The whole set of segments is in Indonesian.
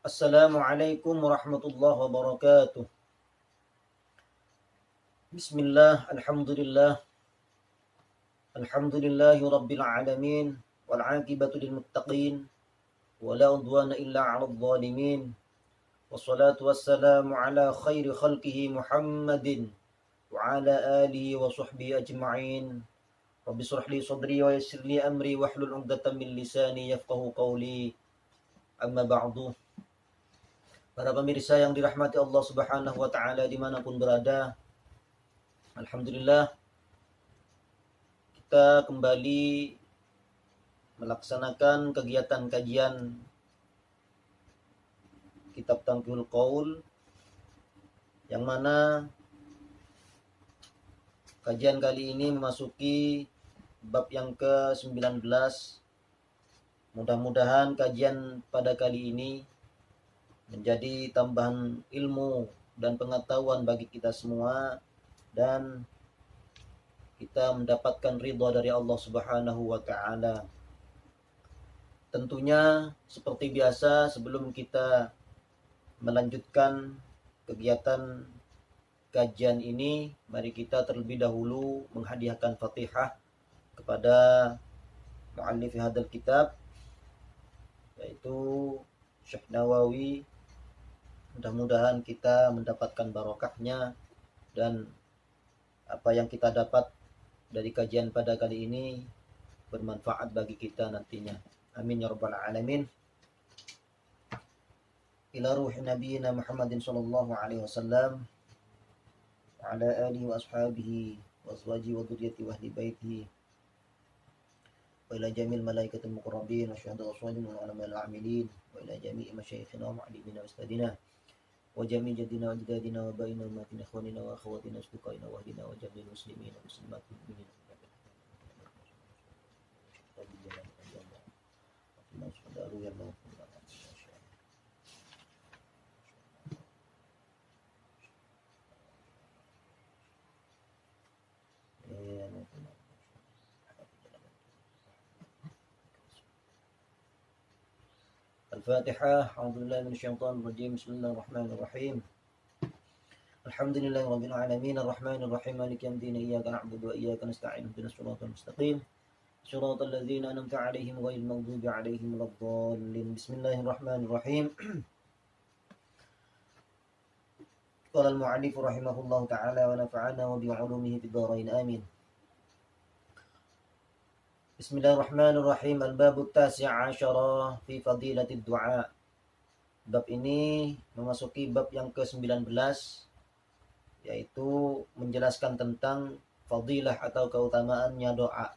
Assalamualaikum warahmatullahi wabarakatuh. Bismillah, alhamdulillah, alhamdulillahi rabbil alamin, wal aqibatu lil muttaqin, wa la udwana illa 'alal zalimin. Wassalatu wassalamu ala khairi khalqihi Muhammadin wa ala alihi wa sahbihi ajma'in. Rabbi shrah li sadri wa yassir li amri wahlul 'uqdatam min lisani yafqahu qawli. Amma ba'du. Para pemirsa yang dirahmati Allah Subhanahu wa taala dimanapun berada, alhamdulillah kita kembali melaksanakan kegiatan kajian kitab Tanqihul Qaul, yang mana kajian kali ini memasuki bab yang ke-19. Mudah-mudahan kajian pada kali ini menjadi tambahan ilmu dan pengetahuan bagi kita semua, dan kita mendapatkan ridha dari Allah Subhanahu wa taala. Tentunya seperti biasa, sebelum kita melanjutkan kegiatan kajian ini, mari kita terlebih dahulu menghadiahkan Fatihah kepada muallif hadal kitab, yaitu Syekh Nawawi. Mudah-mudahan kita mendapatkan barokahnya dan apa yang kita dapat dari kajian pada kali ini bermanfaat bagi kita nantinya. Amin ya rabbal alamin. Ila ruhi nabiyina Muhammadin sallallahu alaihi wasallam wa ala alihi wa ashabihi wa azwajihi wa dhurriyyatihi wa ahli baitihi wa ila jamil malaikatil muqarrabin wa syuhada wa salihin wa ulamail amilin wa ila jami'i masyayikhina wa mu'allimina wa ustadina wa jami' jaddina wa ajdadina wa baina ummatina ikhwanina wa akhawatina asdiqaina wa ahlina wa jami'il muslimina wa muslimatil mu'minin. Al-Fatihah. A'udzubillahi minasyaitonir rajim. Bismillahirrahmanirrahim. Alhamdulillahi rabbil alamin, arrahmanir rahim, maliki yawmiddin, iyyaka na'budu wa iyyaka nasta'in, ihdinas siratal mustaqim, siratal ladzina an'amta 'alaihim ghairil maghdubi 'alaihim waladdallin. Bismillahirrahmanirrahim. Qala al-mu'allif rahimahullahu ta'ala wa nafa'ana wa bi'ulumihi fid dharain amin. Bismillahirrahmanirrahim. Al-babut tasi' asyara fi fadilatid du'a. Bab ini memasuki bab yang ke-19, yaitu menjelaskan tentang fadilah atau keutamaannya doa.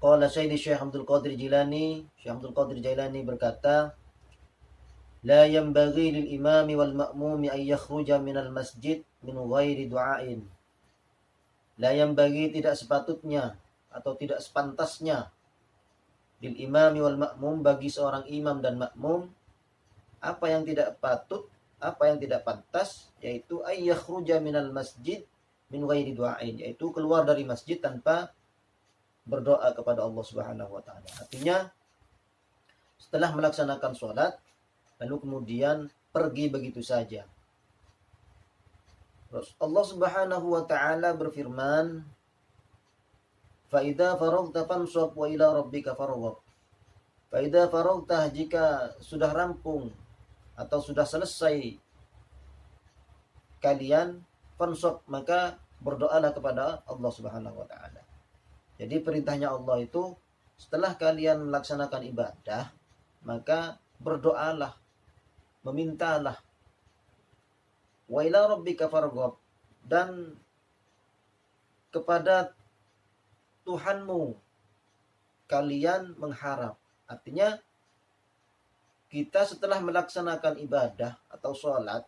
Qala Sayyidi Syekh Abdul Qadir Jilani, Syekh Abdul Qadir Jilani berkata, la yanbaghi lil imami wal ma'mumi an yakhruja minal masjid min ghairi du'ain. La yanbaghi, tidak sepatutnya atau tidak sepantasnya, lil imami wal ma'mum, bagi seorang imam dan makmum, apa yang tidak patut, apa yang tidak pantas, yaitu ay yakhruja minal masjid min ghairi du'ain, yaitu keluar dari masjid tanpa berdoa kepada Allah Subhanahu wa taala. Artinya setelah melaksanakan sholat lalu kemudian pergi begitu saja. Allah Subhanahu wa taala berfirman, fa idza faraghta fansab wa ila rabbika farghab. Fa idza faraghta, jika sudah rampung atau sudah selesai kalian, fansab, maka berdoalah kepada Allah Subhanahu wa taala. Jadi perintahnya Allah itu setelah kalian melaksanakan ibadah, maka berdoalah, memintalah. Wa ila rabbika farghab, dan kepada Tuhanmu kalian mengharap. Artinya kita setelah melaksanakan ibadah atau sholat,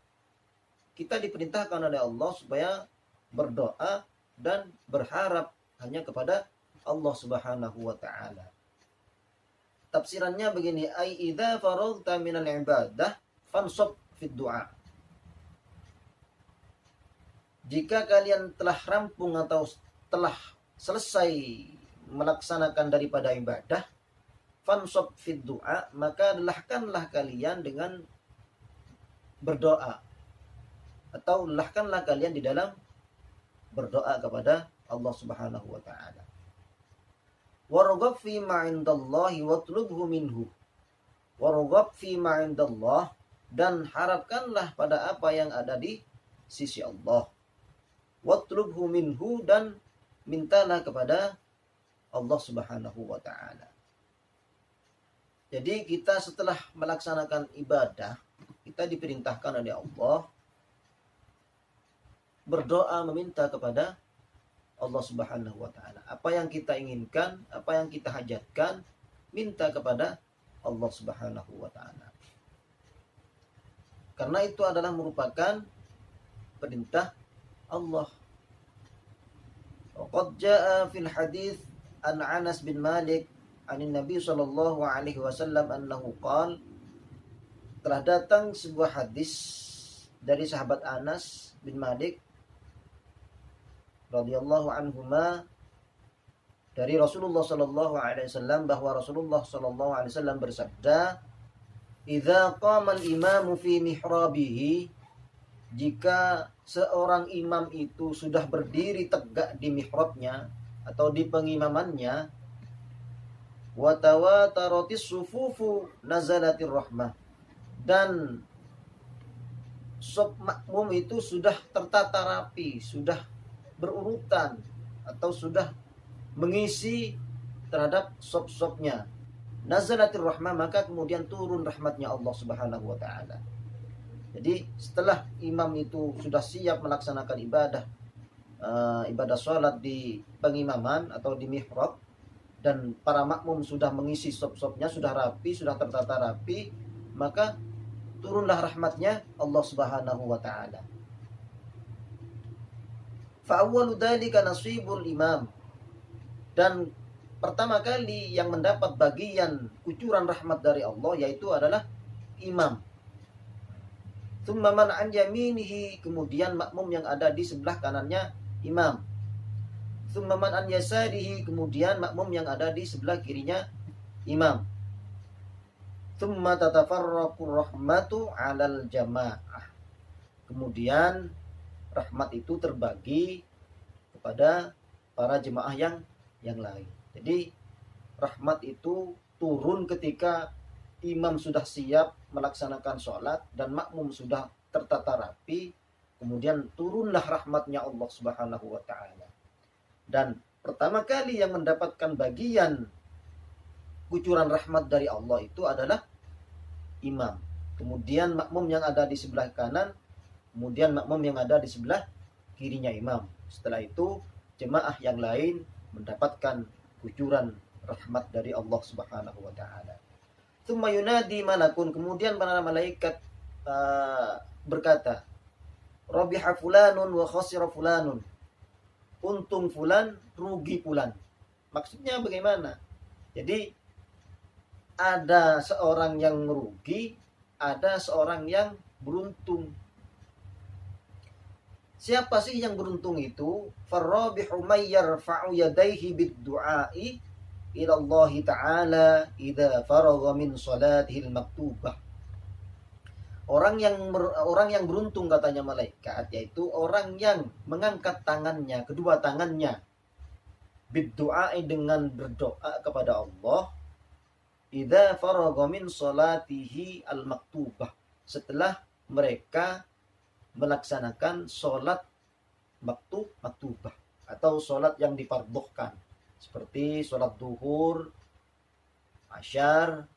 kita diperintahkan oleh Allah supaya berdoa dan berharap hanya kepada Allah Subhanahu wa taala. Tafsirannya begini, ai idza faraghta minal ibadah fansab fid du'a. Jika kalian telah rampung atau telah selesai melaksanakan daripada ibadah, fansab fid du'a, maka lelahkanlah kalian dengan berdoa, atau lelahkanlah kalian di dalam berdoa kepada Allah Subhanahu wa taala. Warghab fi ma 'indallahi watlubhu minhu. Warghab fi ma 'indallah, dan harapkanlah pada apa yang ada di sisi Allah. Watlubhu minhu, dan mintalah kepada Allah Subhanahu wa taala. Jadi kita setelah melaksanakan ibadah, kita diperintahkan oleh Allah berdoa meminta kepada Allah Subhanahu wa taala. Apa yang kita inginkan, apa yang kita hajatkan, minta kepada Allah Subhanahu wa taala. Karena itu adalah merupakan perintah Allah. Qad jaa fil hadits an Anas bin Malik an Nabi sallallahu alaihi wasallam annahu qala, telah datang sebuah hadis dari sahabat Anas bin Malik radhiyallahu anhuma dari Rasulullah sallallahu alaihi wasallam, bahwa Rasulullah sallallahu alaihi wasallam bersabda, "Idza qama al-imamu fi mihrabihi," jika seorang imam itu sudah berdiri tegak di mihrabnya atau di pengimamannya, wa tawataratis sufufu nazalatir rahmah, dan saf makmum itu sudah tertata rapi, sudah berurutan atau sudah mengisi terhadap saf-safnya, nazalatir rahmah, maka kemudian turun rahmatnya Allah Subhanahu wa taala. Jadi setelah imam itu sudah siap melaksanakan ibadah sholat di pengimaman atau di mihrab, dan para makmum sudah mengisi saf-safnya, sudah rapi, sudah tertata rapi, maka turunlah rahmatnya Allah Subhanahu wa taala. Fa awwalu dzalika nasibul imam, dan pertama kali yang mendapat bagian kucuran rahmat dari Allah yaitu adalah imam. Tsumma man an yaminihi, kemudian makmum yang ada di sebelah kanannya imam. Tsumma man an yasarihi, kemudian makmum yang ada di sebelah kirinya imam. Tsumma tatafarraqu rahmatu 'alal jamaah, kemudian rahmat itu terbagi kepada para jemaah yang lain. Jadi rahmat itu turun ketika imam sudah siap melaksanakan sholat dan makmum sudah tertata rapi, kemudian turunlah rahmatnya Allah Subhanahu wa taala. Dan pertama kali yang mendapatkan bagian kucuran rahmat dari Allah itu adalah imam. Kemudian makmum yang ada di sebelah kanan, kemudian makmum yang ada di sebelah kirinya imam. Setelah itu jemaah yang lain mendapatkan kucuran rahmat dari Allah Subhanahu wa taala. Tsumma yunadi malakun, kemudian para malaikat berkata, Rabiha fulanun wa khasira fulanun, untung fulan, rugi fulan. Maksudnya bagaimana? Jadi ada seorang yang merugi, ada seorang yang beruntung. Siapa sih yang beruntung itu? Farrabihu may yarfa'u yadayhi bid-du'a'i ila Allah Ta'ala idza faragha min salatihi al-maktubah. Orang yang beruntung katanya malaikat, yaitu orang yang mengangkat tangannya, kedua tangannya, bid-du'a'i, dengan berdoa kepada Allah, idza faragha min salatihi al-maktubah, setelah mereka melaksanakan sholat maktubah atau sholat yang difardhukan, seperti sholat duhur, asyar,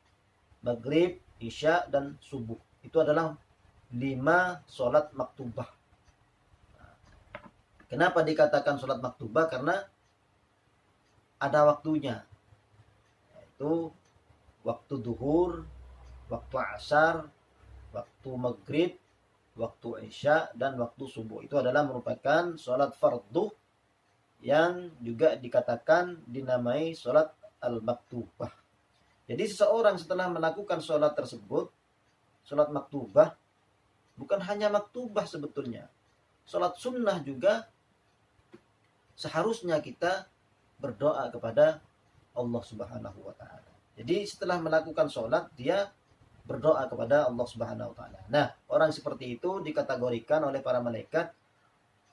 maghrib, isya, dan subuh. Itu adalah 5 sholat maktubah. Kenapa dikatakan sholat maktubah? Karena ada waktunya, yaitu waktu duhur, waktu asar, waktu maghrib, waktu isya, dan waktu subuh. Itu adalah merupakan sholat fardu yang juga dikatakan dinamai sholat al-maktubah. Jadi seseorang setelah melakukan sholat tersebut, sholat maktubah, bukan hanya maktubah sebetulnya, sholat sunnah juga seharusnya kita berdoa kepada Allah Subhanahu wa ta'ala. Jadi setelah melakukan sholat, dia berdoa kepada Allah Subhanahu wa taala. Nah, orang seperti itu dikategorikan oleh para malaikat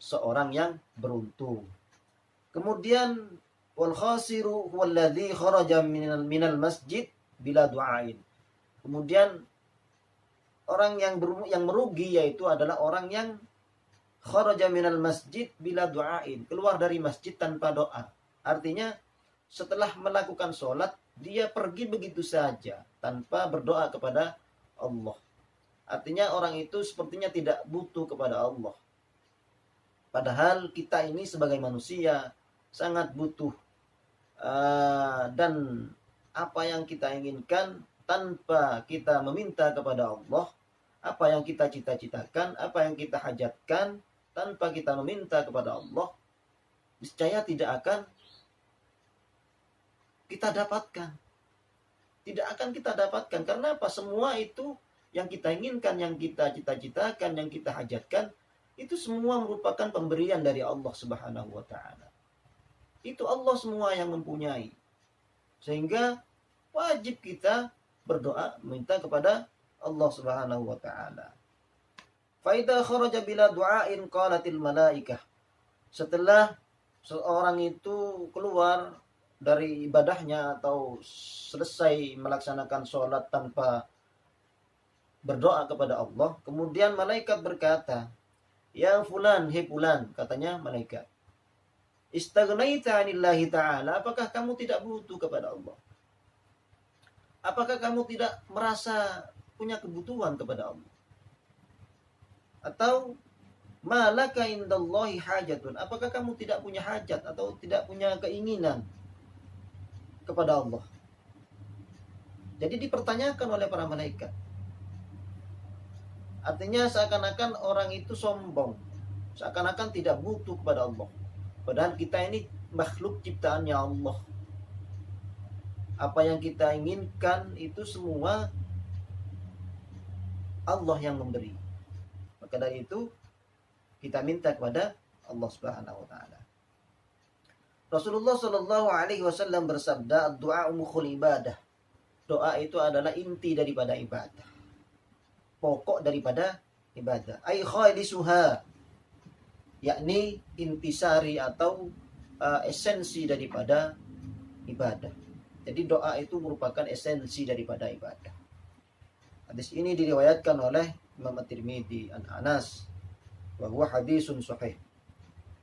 seorang yang beruntung. Kemudian wal khasiru huwallazi kharaja minal masjid bila du'ain. Kemudian orang yang merugi yaitu adalah orang yang kharaja minal masjid bila du'ain, keluar dari masjid tanpa doa. Artinya setelah melakukan sholat, dia pergi begitu saja tanpa berdoa kepada Allah. Artinya orang itu sepertinya tidak butuh kepada Allah. Padahal kita ini sebagai manusia sangat butuh. Dan apa yang kita inginkan tanpa kita meminta kepada Allah, apa yang kita cita-citakan, apa yang kita hajatkan, tanpa kita meminta kepada Allah, niscaya tidak akan kita dapatkan. Tidak akan kita dapatkan. Karena apa? Semua itu yang kita inginkan, yang kita cita-citakan, yang kita hajatkan, itu semua merupakan pemberian dari Allah Subhanahu wa taala. Itu Allah semua yang mempunyai. Sehingga wajib kita berdoa minta kepada Allah Subhanahu wa taala. Fa idza kharaja bila du'ain qalatil malaikah. Setelah seorang itu keluar dari ibadahnya atau selesai melaksanakan sholat tanpa berdoa kepada Allah, kemudian malaikat berkata, "Ya fulan, hei fulan," katanya malaikat, "Istaghnaita 'anillahi ta'ala, apakah kamu tidak butuh kepada Allah? Apakah kamu tidak merasa punya kebutuhan kepada Allah? Atau malaka indallahi hajatun, apakah kamu tidak punya hajat atau tidak punya keinginan kepada Allah?" Jadi dipertanyakan oleh para malaikat. Artinya seakan-akan orang itu sombong, seakan-akan tidak butuh kepada Allah. Padahal kita ini makhluk ciptaannya Allah. Apa yang kita inginkan itu semua Allah yang memberi. Maka dari itu kita minta kepada Allah Subhanahu wa taala. Rasulullah Shallallahu alaihi wasallam bersabda, "Doa mukhul ibadah." Doa itu adalah inti daripada ibadah. Pokok daripada ibadah. Ai khailisuha, yakni intisari atau esensi daripada ibadah. Jadi doa itu merupakan esensi daripada ibadah. Hadis ini diriwayatkan oleh Imam At-Tirmidzi an Anas bahwa hadisun sahih.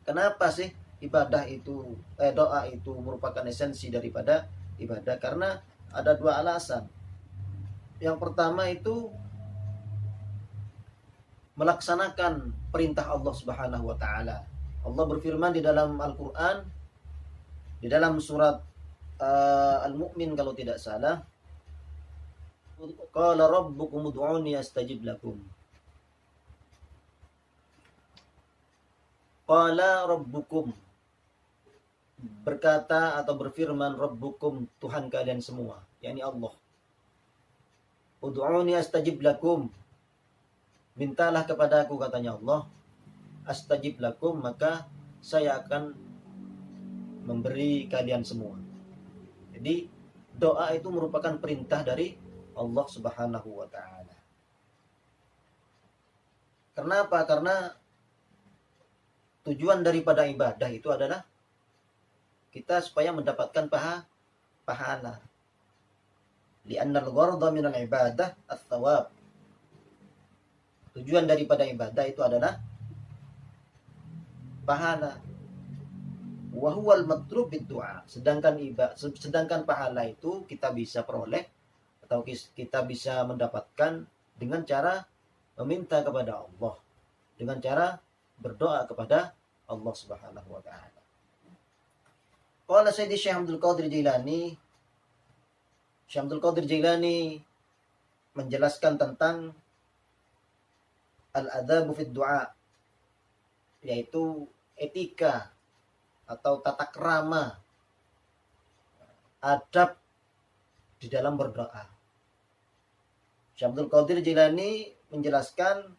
Kenapa sih doa itu merupakan esensi daripada ibadah? Karena ada dua alasan. Yang pertama itu melaksanakan perintah Allah Subhanahu wa taala. Allah berfirman di dalam Al-Qur'an, di dalam surat Al-Mu'min kalau tidak salah, qala rabbukum ud'uni astajib lakum. Qala rabbukum, berkata atau berfirman rabbukum, Tuhan kalian semua, yakni Allah. Ud'uni astajib lakum, mintalah kepadaku, katanya Allah, astajib lakum, maka saya akan memberi kalian semua. Jadi doa itu merupakan perintah dari Allah Subhanahu wa taala. Kenapa? Karena tujuan daripada ibadah itu adalah kita supaya mendapatkan pahala. Li'annal gharda minal ibadah ats-tsawab. Tujuan daripada ibadah itu adalah pahala. Wa huwal matlub bid-du'a. Sedangkan pahala itu kita bisa peroleh atau kita bisa mendapatkan dengan cara meminta kepada Allah, dengan cara berdoa kepada Allah Subhanahu wa taala. Qala Sayyidi Syekh Abdul Qadir Jailani, Syekh Abdul Qadir Jailani menjelaskan tentang al-adabu fid du'a, yaitu etika atau tata krama, adab di dalam berdoa. Syekh Abdul Qadir Jailani menjelaskan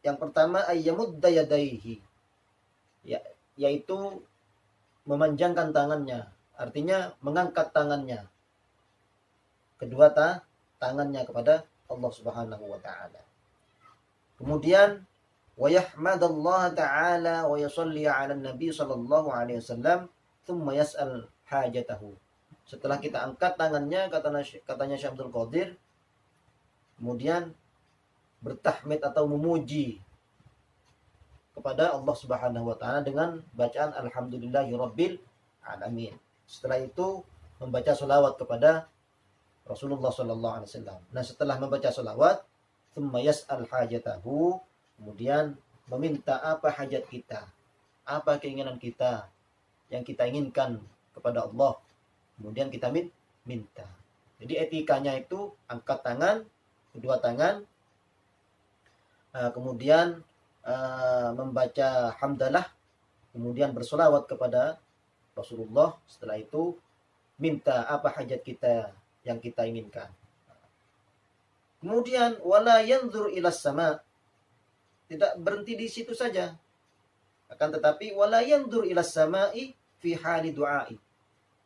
yang pertama ayyamudda yadaihi, yaitu memanjangkan tangannya, artinya mengangkat tangannya. kedua tangannya kepada Allah Subhanahu wa taala. Kemudian wa yahmadallaha ta'ala wa yusalli 'ala nabi sallallahu alaihi wasallam thumma yas'al hajatahu. Setelah kita angkat tangannya, katanya Syekh Abdul Qadir, kemudian bertahmid atau memuji kepada Allah Subhanahu wa taala dengan bacaan alhamdulillahirabbil alamin. Setelah itu membaca selawat kepada Rasulullah sallallahu alaihi wasallam. Nah, setelah membaca selawat, tsumma yas'al hajatahu, kemudian meminta apa hajat kita, apa keinginan kita yang kita inginkan kepada Allah. Kemudian kita minta. Jadi etikanya itu angkat tangan, kedua tangan, kemudian membaca hamdalah, kemudian bersolawat kepada Rasulullah. Setelah itu minta apa hajat kita yang kita inginkan. Kemudian wala yanzur ilas sama, tidak berhenti di situ saja, akan tetapi wala yanzur ilas sama'i fi hali du'ai.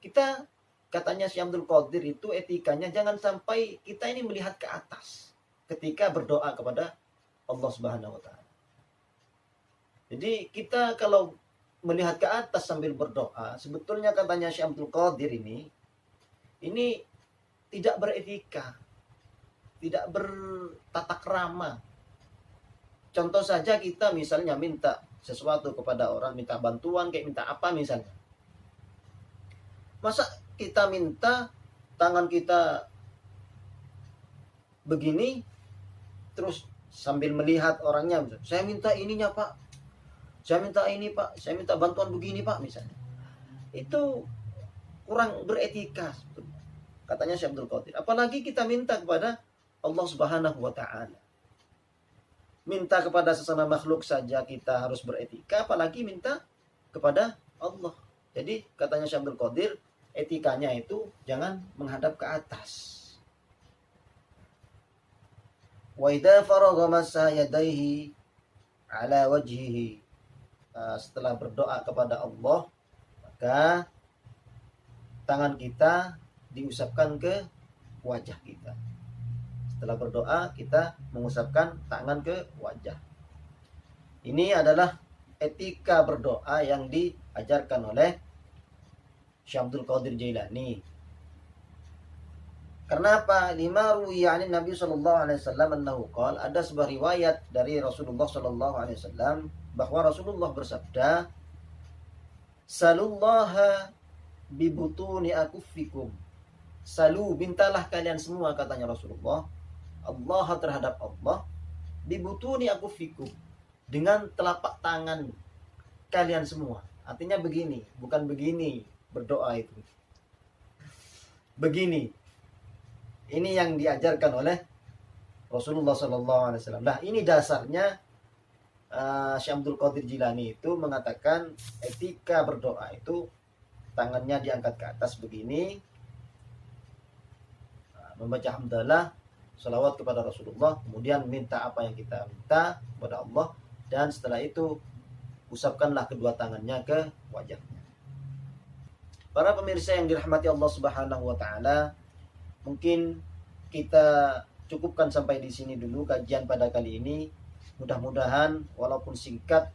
Kita, katanya Syekh Abdul Qadir, itu etikanya jangan sampai kita ini melihat ke atas ketika berdoa kepada Allah Subhanahu wa taala. Jadi kita kalau melihat ke atas sambil berdoa, sebetulnya katanya Syekh Abdul Qadir ini tidak beretika, tidak bertata krama. Contoh saja kita misalnya minta sesuatu kepada orang, minta bantuan, kayak minta apa misalnya. Masa kita minta tangan kita begini, terus sambil melihat orangnya, misalnya, saya minta ininya Pak, saya minta ini Pak, saya minta bantuan begini Pak misalnya. Itu kurang beretika, katanya Syekh Abdul Qadir. Apalagi kita minta kepada Allah Subhanahu wa taala. Minta kepada sesama makhluk saja kita harus beretika, apalagi minta kepada Allah. Jadi katanya Syekh Abdul Qadir, etikanya itu jangan menghadap ke atas. Wa idza faragha massa yadayhi ala wajhihi. Setelah berdoa kepada Allah, maka tangan kita diusapkan ke wajah kita. Setelah berdoa, kita mengusapkan tangan ke wajah. Ini adalah etika berdoa yang diajarkan oleh Syekh Abdul Qadir Jailani. Karena apa? Lima ruwiya 'an Nabi sallallahu alaihi wasallam annahu qala, ada sebuah riwayat dari Rasulullah sallallahu alaihi wasallam bahwa Rasulullah bersabda, salullaha bibutuni akuffikum. Salu, mintalah kalian semua, katanya Rasulullah, Allah terhadap Allah, bibutuni akuffikum, dengan telapak tangan kalian semua. Artinya begini, bukan begini berdoa itu. Begini. Ini yang diajarkan oleh Rasulullah SAW. Nah, ini dasarnya Syekh Abdul Qadir Jilani itu mengatakan etika berdoa itu tangannya diangkat ke atas begini, membaca hamdalah, salawat kepada Rasulullah, kemudian minta apa yang kita minta kepada Allah, dan setelah itu usapkanlah kedua tangannya ke wajahnya. Para pemirsa yang dirahmati Allah Subhanahu wa taala, mungkin kita cukupkan sampai di sini dulu kajian pada kali ini. Mudah-mudahan walaupun singkat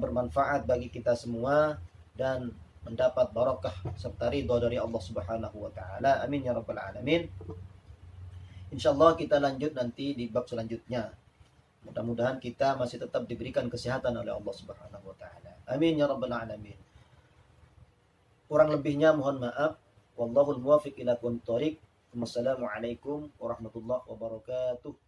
bermanfaat bagi kita semua dan mendapat barakah serta ridha dari Allah Subhanahu wa taala. Amin ya rabbal alamin. Insyaallah kita lanjut nanti di bab selanjutnya. Mudah-mudahan kita masih tetap diberikan kesehatan oleh Allah Subhanahu wa taala. Amin ya rabbal alamin. Kurang lebihnya mohon maaf. Wallahul muwaffiq ila aqwamit thoriq. Wassalamualaikum warahmatullahi wabarakatuh.